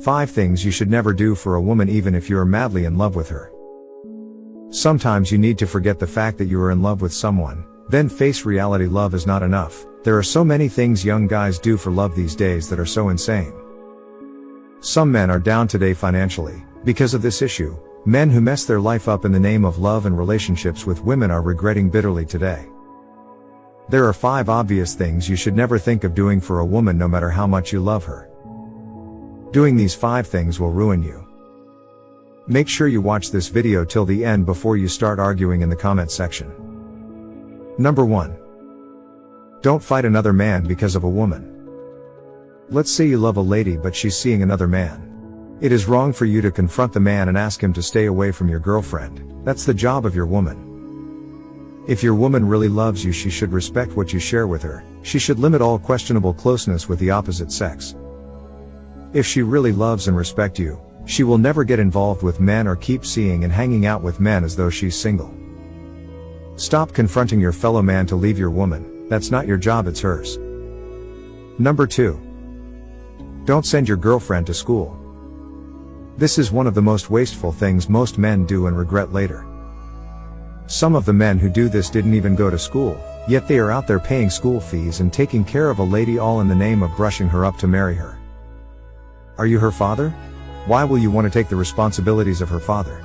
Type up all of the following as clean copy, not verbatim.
5 things you should never do for a woman even if you are madly in love with her. Sometimes you need to forget the fact that you are in love with someone, then face reality. Love is not enough. There are so many things young guys do for love these days that are so insane. Some men are down today financially. Because of this issue, men who mess their life up in the name of love and relationships with women are regretting bitterly today. There are 5 obvious things you should never think of doing for a woman no matter how much you love her. Doing these 5 things will ruin you. Make sure you watch this video till the end before you start arguing in the comment section. Number 1. Don't fight another man because of a woman. Let's say you love a lady but she's seeing another man. It is wrong for you to confront the man and ask him to stay away from your girlfriend. That's the job of your woman. If your woman really loves you, she should respect what you share with her. She should limit all questionable closeness with the opposite sex. If she really loves and respects you, she will never get involved with men or keep seeing and hanging out with men as though she's single. Stop confronting your fellow man to leave your woman. That's not your job, it's hers. Number 2. Don't send your girlfriend to school. This is one of the most wasteful things most men do and regret later. Some of the men who do this didn't even go to school, yet they are out there paying school fees and taking care of a lady all in the name of brushing her up to marry her. Are you her father? Why will you want to take the responsibilities of her father?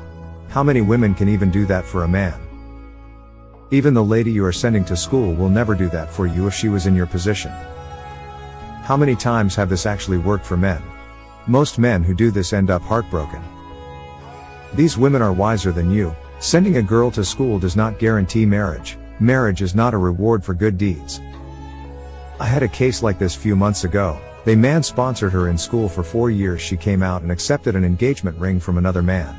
How many women can even do that for a man? Even the lady you are sending to school will never do that for you if she was in your position. How many times have this actually worked for men? Most men who do this end up heartbroken. These women are wiser than you. Sending a girl to school does not guarantee marriage. Marriage is not a reward for good deeds. I had a case like this few months ago. They man sponsored her in school for 4 years. She came out and accepted an engagement ring from another man.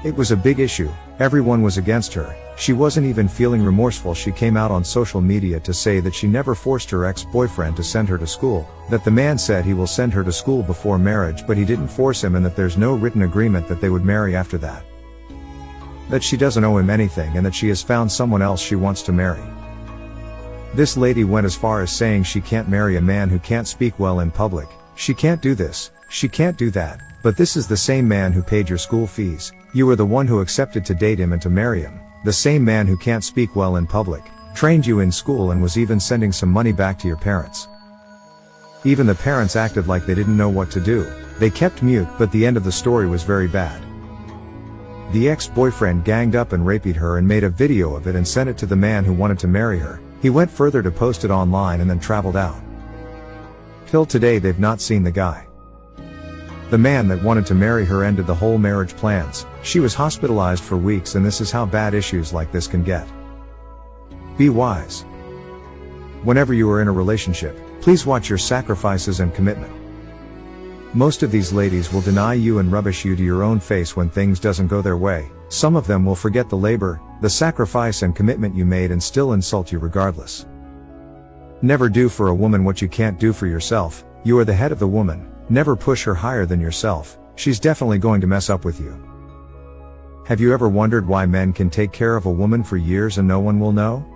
It was a big issue. Everyone was against her. She wasn't even feeling remorseful. She came out on social media to say that she never forced her ex-boyfriend to send her to school, that the man said he will send her to school before marriage but he didn't force him, and that there's no written agreement that they would marry after that. That she doesn't owe him anything and that she has found someone else she wants to marry. This lady went as far as saying she can't marry a man who can't speak well in public. She can't do this, she can't do that. But this is the same man who paid your school fees. You were the one who accepted to date him and to marry him. The same man who can't speak well in public, trained you in school and was even sending some money back to your parents. Even the parents acted like they didn't know what to do. They kept mute, but the end of the story was very bad. The ex-boyfriend ganged up and raped her and made a video of it and sent it to the man who wanted to marry her. He went further to post it online and then traveled out. Till today they've not seen the guy. The man that wanted to marry her ended the whole marriage plans. She was hospitalized for weeks, and this is how bad issues like this can get. Be wise. Whenever you are in a relationship, please watch your sacrifices and commitment. Most of these ladies will deny you and rubbish you to your own face when things doesn't go their way. Some of them will forget the labor, the sacrifice and commitment you made and still insult you regardless. Never do for a woman what you can't do for yourself. You are the head of the woman. Never push her higher than yourself. She's definitely going to mess up with you. Have you ever wondered why men can take care of a woman for years and no one will know?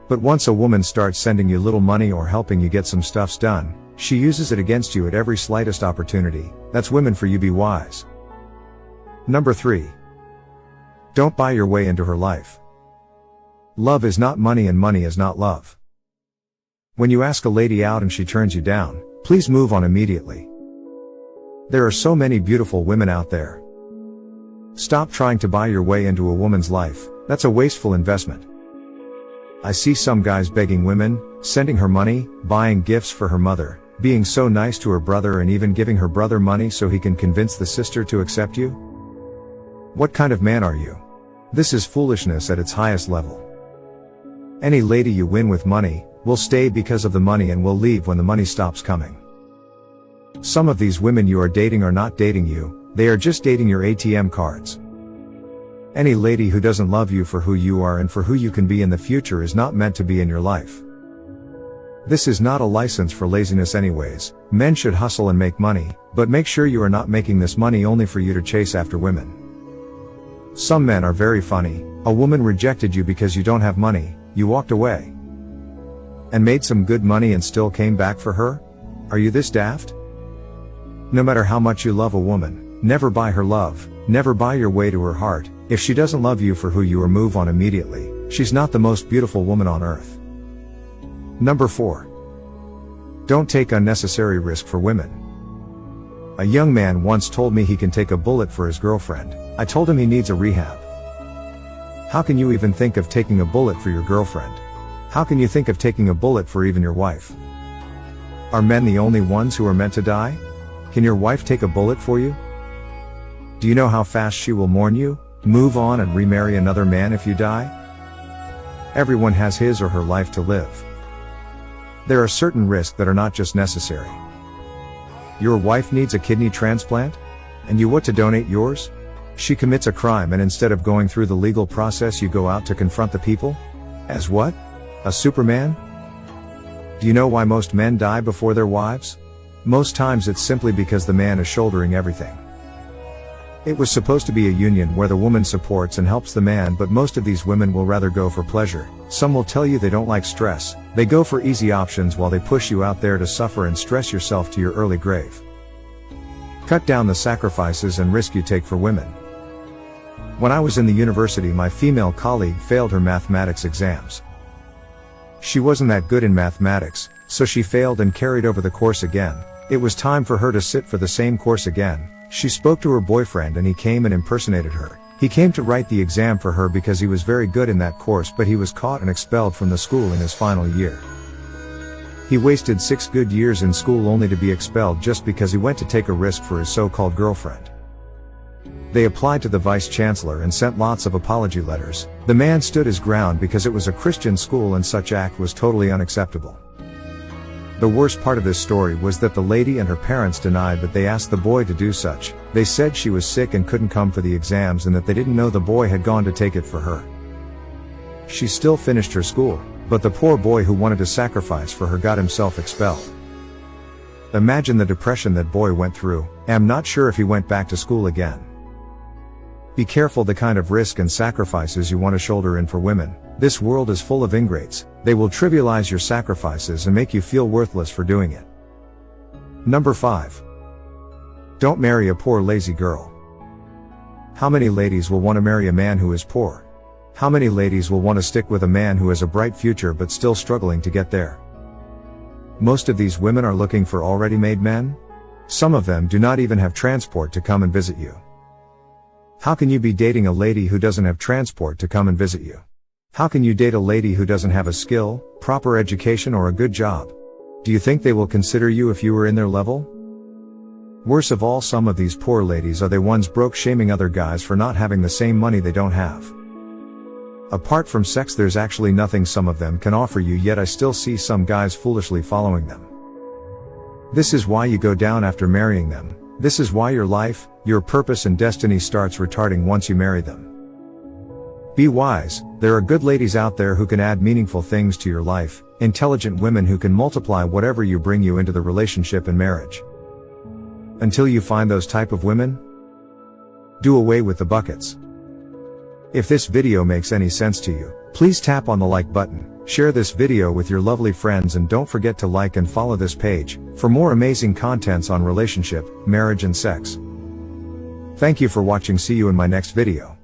But once a woman starts sending you little money or helping you get some stuffs done, she uses it against you at every slightest opportunity. That's women for you. Be wise. Number 3. Don't buy your way into her life. Love is not money and money is not love. When you ask a lady out and she turns you down, please move on immediately. There are so many beautiful women out there. Stop trying to buy your way into a woman's life. That's a wasteful investment. I see some guys begging women, sending her money, buying gifts for her mother, being so nice to her brother and even giving her brother money so he can convince the sister to accept you. What kind of man are you? This is foolishness at its highest level. Any lady you win with money, will stay because of the money and will leave when the money stops coming. Some of these women you are dating are not dating you, they are just dating your ATM cards. Any lady who doesn't love you for who you are and for who you can be in the future is not meant to be in your life. This is not a license for laziness anyways. Men should hustle and make money, but make sure you are not making this money only for you to chase after women. Some men are very funny. A woman rejected you because you don't have money, you walked away and made some good money and still came back for her? Are you this daft? No matter how much you love a woman, never buy her love, never buy your way to her heart. If she doesn't love you for who you are, move on immediately. She's not the most beautiful woman on earth. Number 4. Don't take unnecessary risk for women. A young man once told me he can take a bullet for his girlfriend. I told him he needs a rehab. How can you even think of taking a bullet for your girlfriend? How can you think of taking a bullet for even your wife? Are men the only ones who are meant to die? Can your wife take a bullet for you? Do you know how fast she will mourn you, move on and remarry another man if you die? Everyone has his or her life to live. There are certain risks that are not just necessary. Your wife needs a kidney transplant? And you want to donate yours? She commits a crime and instead of going through the legal process you go out to confront the people? As what? A Superman? Do you know why most men die before their wives? Most times it's simply because the man is shouldering everything. It was supposed to be a union where the woman supports and helps the man, but most of these women will rather go for pleasure. Some will tell you they don't like stress. They go for easy options while they push you out there to suffer and stress yourself to your early grave. Cut down the sacrifices and risk you take for women. When I was in the university, my female colleague failed her mathematics exams. She wasn't that good in mathematics, so she failed and carried over the course again. It was time for her to sit for the same course again. She spoke to her boyfriend and he came and impersonated her. He came to write the exam for her because he was very good in that course, but he was caught and expelled from the school in his final year. He wasted 6 good years in school only to be expelled just because he went to take a risk for his so-called girlfriend. They applied to the vice chancellor and sent lots of apology letters. The man stood his ground because it was a Christian school and such act was totally unacceptable. The worst part of this story was that the lady and her parents denied that they asked the boy to do such. They said she was sick and couldn't come for the exams and that they didn't know the boy had gone to take it for her. She still finished her school, but the poor boy who wanted to sacrifice for her got himself expelled. Imagine the depression that boy went through. I'm not sure if he went back to school again. Be careful the kind of risk and sacrifices you want to shoulder in for women. This world is full of ingrates. They will trivialize your sacrifices and make you feel worthless for doing it. Number 5. Don't marry a poor lazy girl. How many ladies will want to marry a man who is poor? How many ladies will want to stick with a man who has a bright future but still struggling to get there? Most of these women are looking for already made men. Some of them do not even have transport to come and visit you. How can you be dating a lady who doesn't have transport to come and visit you? How can you date a lady who doesn't have a skill, proper education or a good job? Do you think they will consider you if you were in their level? Worst of all, some of these poor ladies are the ones broke shaming other guys for not having the same money they don't have. Apart from sex, there's actually nothing some of them can offer you, yet I still see some guys foolishly following them. This is why you go down after marrying them. This is why your life, your purpose and destiny starts retarding once you marry them. Be wise. There are good ladies out there who can add meaningful things to your life, intelligent women who can multiply whatever you bring you into the relationship and marriage. Until you find those type of women, do away with the buckets. If this video makes any sense to you, please tap on the like button, share this video with your lovely friends and don't forget to like and follow this page for more amazing contents on relationship, marriage and sex. Thank you for watching. See you in my next video.